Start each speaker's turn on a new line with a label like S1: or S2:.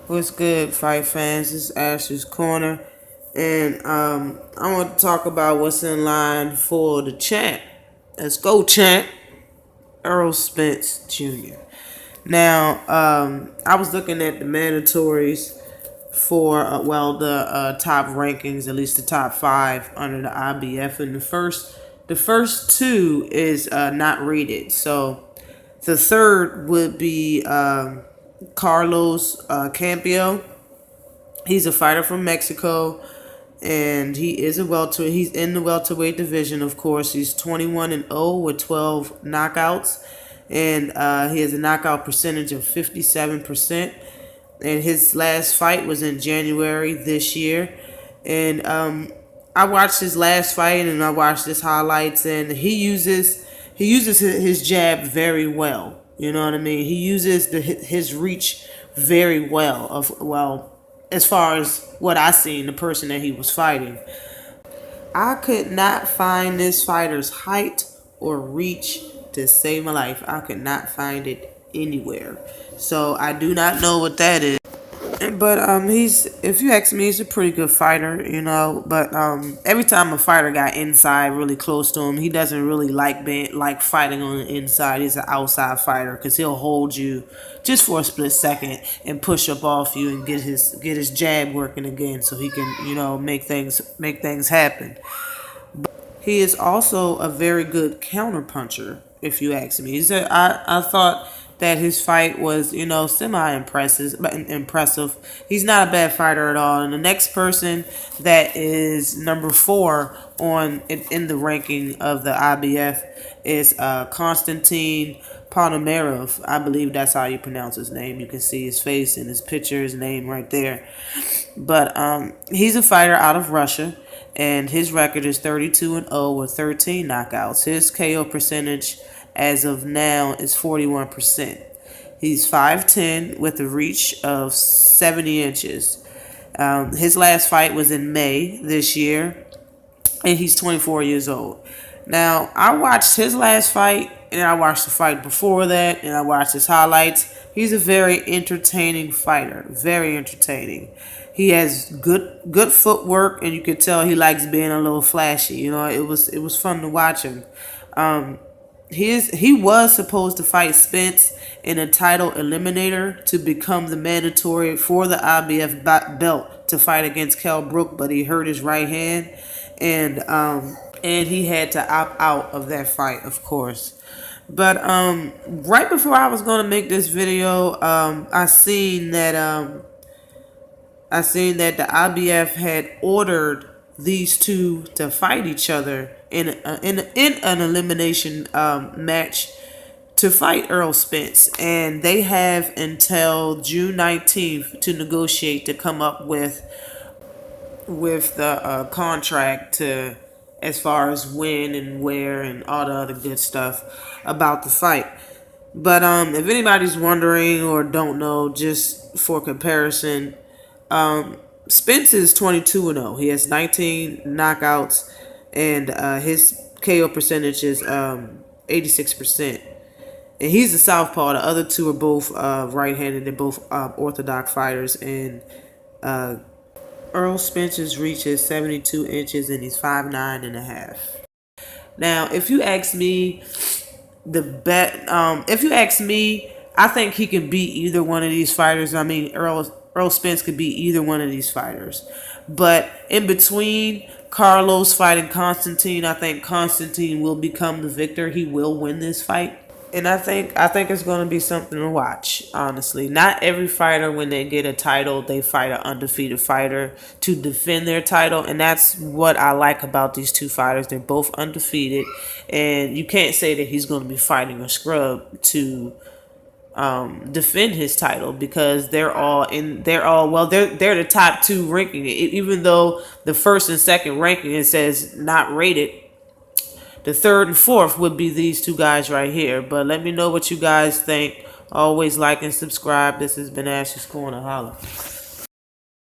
S1: What's good, fight fans? This is Ash's Corner, and I want to talk about what's in line for the champ. Let's go, champ. Earl Spence Jr. Now, I was looking at the mandatories for the top rankings, at least the top five under the IBF, and the first two is not rated. So the third would be Carlos Campio. He's a fighter from Mexico, and he is a welterweight. He's in the welterweight division, of course. He's 21-0 with 12 knockouts, and he has a knockout percentage of 57%. And his last fight was in January this year, and I watched his last fight, and I watched his highlights, and he uses his jab very well. You know what I mean? He uses his reach very well. As far as what I seen, the person that he was fighting, I could not find this fighter's height or reach to save my life. I could not find it anywhere. So I do not know what that is. But if you ask me, he's a pretty good fighter, you know. But every time a fighter got inside really close to him, he doesn't really like fighting on the inside. He's an outside fighter because he'll hold you just for a split second and push up off you and get his jab working again, so he can make things happen. He is also a very good counterpuncher, if you ask me. I thought that his fight was, impressive. He's not a bad fighter at all. And the next person that is number 4 in the ranking of the IBF is Konstantin Ponomarev. I believe that's how you pronounce his name. You can see his face and his picture, his name right there. But he's a fighter out of Russia, and his record is 32-0 with 13 knockouts. His KO percentage as of now is 41%. He's 5'10 with a reach of 70 inches. His last fight was in May this year, and he's 24 years old. Now, I watched his last fight, and I watched the fight before that, and I watched his highlights. He's a very entertaining fighter, very entertaining. He has good footwork, and you could tell he likes being a little flashy. You know, it was fun to watch him. He was supposed to fight Spence in a title eliminator to become the mandatory for the IBF belt to fight against Kell Brook, but he hurt his right hand, and he had to opt out of that fight, of course. But right before I was gonna make this video, I seen that the IBF had ordered these two to fight each other in an elimination match to fight Earl Spence, and they have until June 19th to negotiate to come up with the contract to, as far as when and where and all the other good stuff about the fight. But if anybody's wondering or don't know, just for comparison, Spence is 22-0. He has 19 knockouts, and his KO percentage is 86%. And he's a southpaw. The other two are both right-handed. They're both orthodox fighters. And Earl Spence's reach is 72 inches, and he's 5'9.5". Now, if you ask me, I think he can beat either one of these fighters. I mean, Earl Spence could beat either one of these fighters. But in between Carlos fighting Konstantin, I think Konstantin will become the victor. He will win this fight. And I think it's going to be something to watch, honestly. Not every fighter, when they get a title, they fight an undefeated fighter to defend their title. And that's what I like about these two fighters. They're both undefeated. And you can't say that he's going to be fighting a scrub to defend his title, because they're the top 2 ranking. Even though the first and second ranking, it says not rated, the third and fourth would be these two guys right here. But let me know what you guys think. Always like and subscribe. This has been Ash's Corner. Holla.